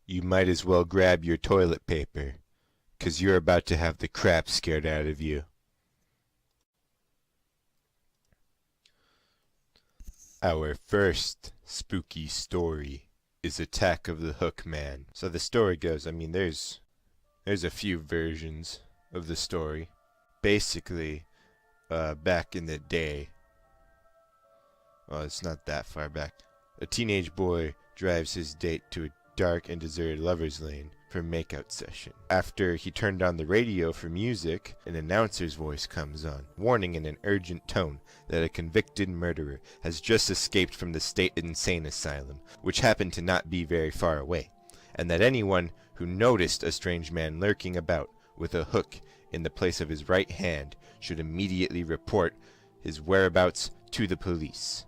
you might as well grab your toilet paper, 'cause you're about to have the crap scared out of you. Our first spooky story is Attack of the Hook Man. So the story goes, I mean, there's a few versions of the story. Basically, back in the day, well, it's not that far back, a teenage boy drives his date to a dark and deserted lover's lane for a makeout session. After he turned on the radio for music, an announcer's voice comes on, warning in an urgent tone that a convicted murderer has just escaped from the state insane asylum, which happened to not be very far away, and that anyone who noticed a strange man lurking about with a hook in the place of his right hand should immediately report his whereabouts to the police.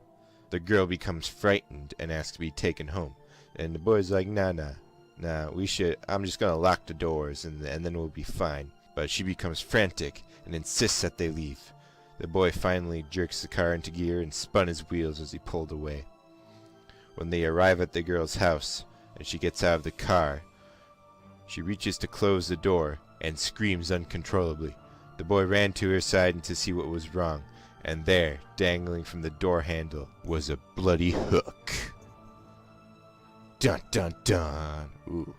The girl becomes frightened and asks to be taken home, and the boy's like, nah, I'm just gonna lock the doors and then we'll be fine. But she becomes frantic and insists that they leave. The boy finally jerks the car into gear and spun his wheels as he pulled away. When they arrive at the girl's house and she gets out of the car, she reaches to close the door and screams uncontrollably. The boy ran to her side to see what was wrong, and there, dangling from the door handle, was a bloody hook. Dun dun dun. Ooh,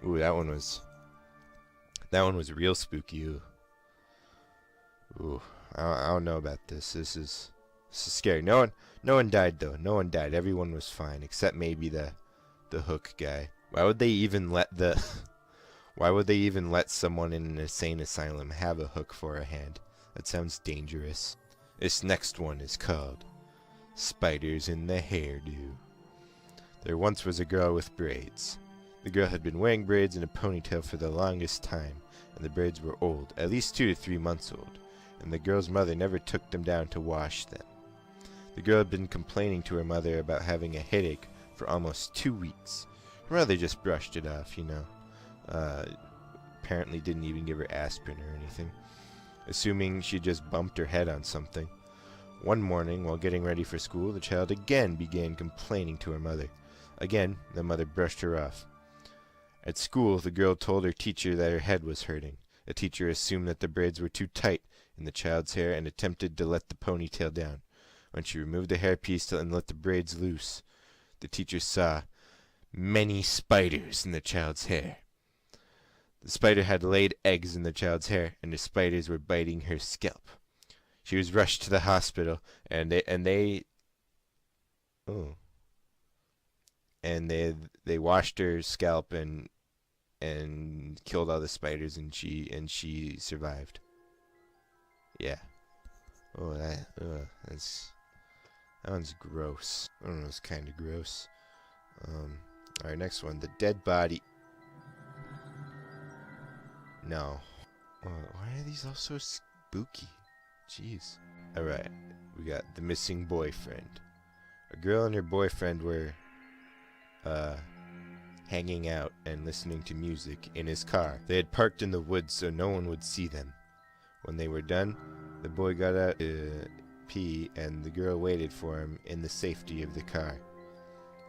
that one was real spooky. Ooh, I don't know about this. This is scary. No one died though. No one died. Everyone was fine except maybe the hook guy. Why would they even let someone in an insane asylum have a hook for a hand? That sounds dangerous. This next one is called Spiders in the Hairdo. There once was a girl with braids. The girl had been wearing braids in a ponytail for the longest time, and the braids were old, at least 2 to 3 months old, and the girl's mother never took them down to wash them. The girl had been complaining to her mother about having a headache for almost 2 weeks. Her mother just brushed it off, you know. Apparently didn't even give her aspirin or anything, assuming she just bumped her head on something. One morning, while getting ready for school, the child again began complaining to her mother. Again, the mother brushed her off. At school, the girl told her teacher that her head was hurting. The teacher assumed that the braids were too tight in the child's hair and attempted to let the ponytail down. When she removed the hairpiece and let the braids loose, the teacher saw many spiders in the child's hair. The spider had laid eggs in the child's hair, and the spiders were biting her scalp. She was rushed to the hospital, and they washed her scalp and killed all the spiders, and she survived. Yeah. Oh, that one's gross. I don't know, it's kind of gross. Alright, next one, the dead body. No. Why are these all so spooky? Jeez. Alright, we got the missing boyfriend. A girl and her boyfriend were hanging out and listening to music in his car. They had parked in the woods so no one would see them. When they were done, the boy got out to pee and the girl waited for him in the safety of the car.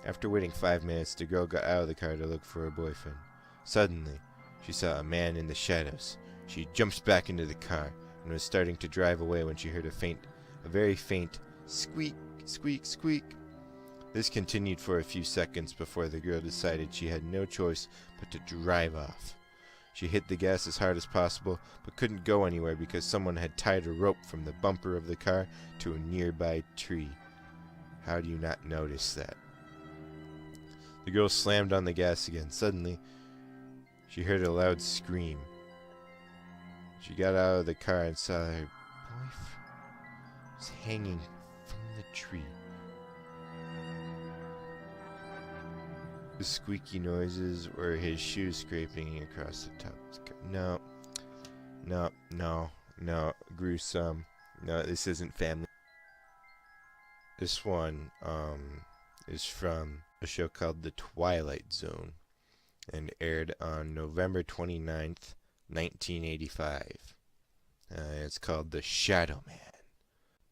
After waiting 5 minutes, the girl got out of the car to look for her boyfriend. Suddenly, she saw a man in the shadows. She jumped back into the car and was starting to drive away when she heard a very faint squeak, squeak, squeak. This continued for a few seconds before the girl decided she had no choice but to drive off. She hit the gas as hard as possible, but couldn't go anywhere because someone had tied a rope from the bumper of the car to a nearby tree. How do you not notice that? The girl slammed on the gas again. Suddenly, she heard a loud scream. She got out of the car and saw her boyfriend was hanging from the tree. The squeaky noises were his shoes scraping across the top of the car. No, gruesome. No, this isn't family. This one is from a show called The Twilight Zone and aired on November 29th, 1985. It's called The Shadow Man.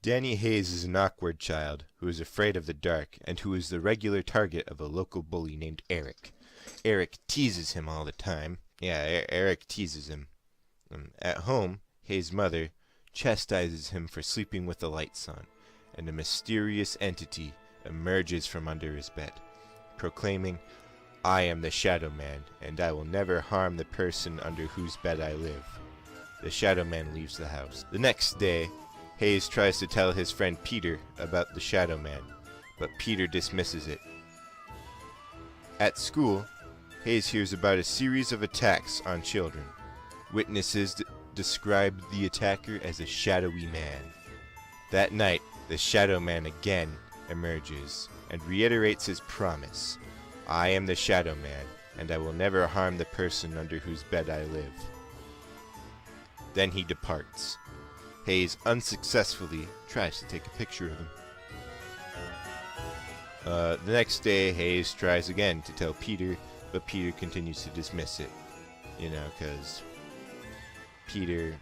Danny Hayes is an awkward child who is afraid of the dark and who is the regular target of a local bully named Eric. Eric teases him all the time. Yeah, Eric teases him. At home, Hayes' mother chastises him for sleeping with the lights on, and a mysterious entity emerges from under his bed, proclaiming, "I am the Shadow Man, and I will never harm the person under whose bed I live." The Shadow Man leaves the house. The next day, Hayes tries to tell his friend Peter about the Shadow Man, but Peter dismisses it. At school, Hayes hears about a series of attacks on children. Witnesses describe the attacker as a shadowy man. That night, the Shadow Man again emerges and reiterates his promise. "I am the Shadow Man, and I will never harm the person under whose bed I live." Then he departs. Hayes unsuccessfully tries to take a picture of him. The next day, Hayes tries again to tell Peter, but Peter continues to dismiss it. You know, because Peter's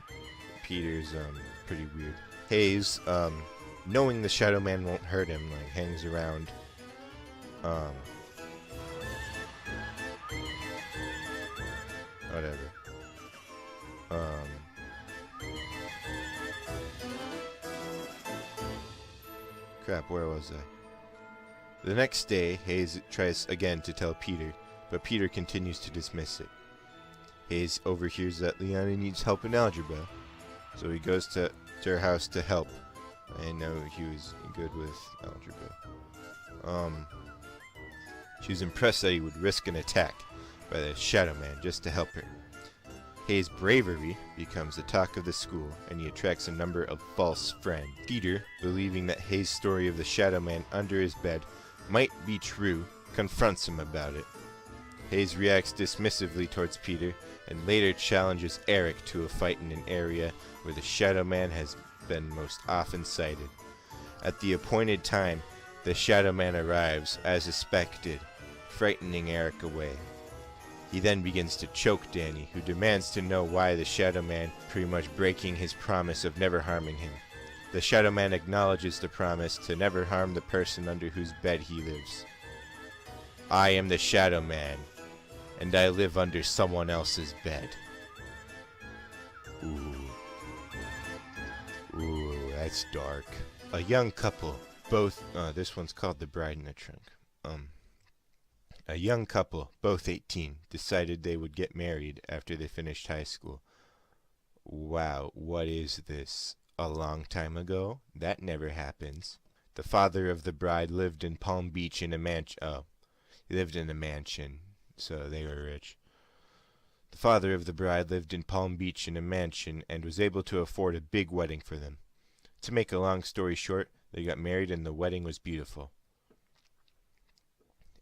pretty weird. Hayes, knowing the Shadow Man won't hurt him, like, hangs around. Whatever. Crap, where was I? The next day, Hayes tries again to tell Peter, but Peter continues to dismiss it. Hayes overhears that Liana needs help in algebra, so he goes to her house to help. I know he was good with algebra. She was impressed that he would risk an attack by the Shadow Man just to help her. Hayes' bravery becomes the talk of the school, and he attracts a number of false friends. Peter, believing that Hayes' story of the Shadow Man under his bed might be true, confronts him about it. Hayes reacts dismissively towards Peter, and later challenges Eric to a fight in an area where the Shadow Man has been most often sighted. At the appointed time, the Shadow Man arrives, as expected, frightening Eric away. He then begins to choke Danny, who demands to know why the Shadow Man pretty much breaking his promise of never harming him. The Shadow Man acknowledges the promise to never harm the person under whose bed he lives. "I am the Shadow Man, and I live under someone else's bed." Ooh, that's dark. A young couple, this one's called The Bride in the Trunk. A young couple, both 18, decided they would get married after they finished high school. Wow, what is this? A long time ago? That never happens. The father of the bride lived in Palm Beach in a mansion. Oh, he lived in a mansion, so they were rich. The father of the bride lived in Palm Beach in a mansion and was able to afford a big wedding for them. To make a long story short, they got married and the wedding was beautiful.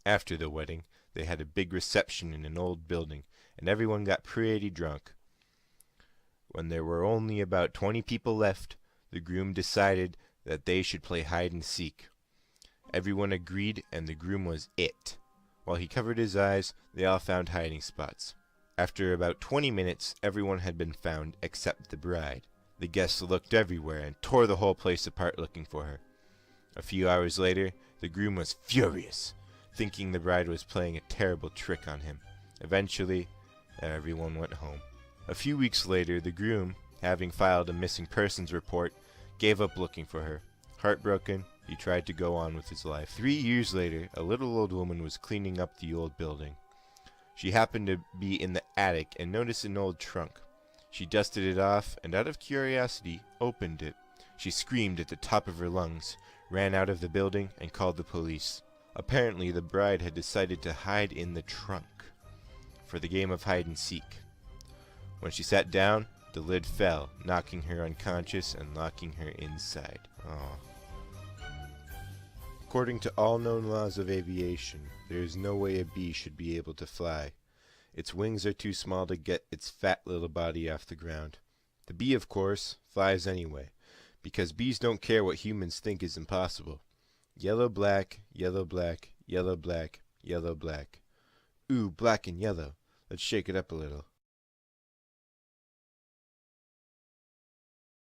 After the wedding, they had a big reception in an old building, and everyone got pretty drunk. When there were only about 20 people left, the groom decided that they should play hide and seek. Everyone agreed, and the groom was it. While he covered his eyes, they all found hiding spots. After about 20 minutes, everyone had been found except the bride. The guests looked everywhere and tore the whole place apart looking for her. A few hours later, the groom was furious, thinking the bride was playing a terrible trick on him. Eventually, everyone went home. A few weeks later, the groom, having filed a missing persons report, gave up looking for her. Heartbroken, he tried to go on with his life. 3 years later, a little old woman was cleaning up the old building. She happened to be in the attic and noticed an old trunk. She dusted it off and, out of curiosity, opened it. She screamed at the top of her lungs, ran out of the building, and called the police. Apparently, the bride had decided to hide in the trunk for the game of hide and seek. When she sat down, the lid fell, knocking her unconscious and locking her inside. Oh. According to all known laws of aviation, there is no way a bee should be able to fly. Its wings are too small to get its fat little body off the ground. The bee, of course, flies anyway, because bees don't care what humans think is impossible. Yellow, black, yellow, black, yellow, black, yellow, black. Ooh, black and yellow. Let's shake it up a little.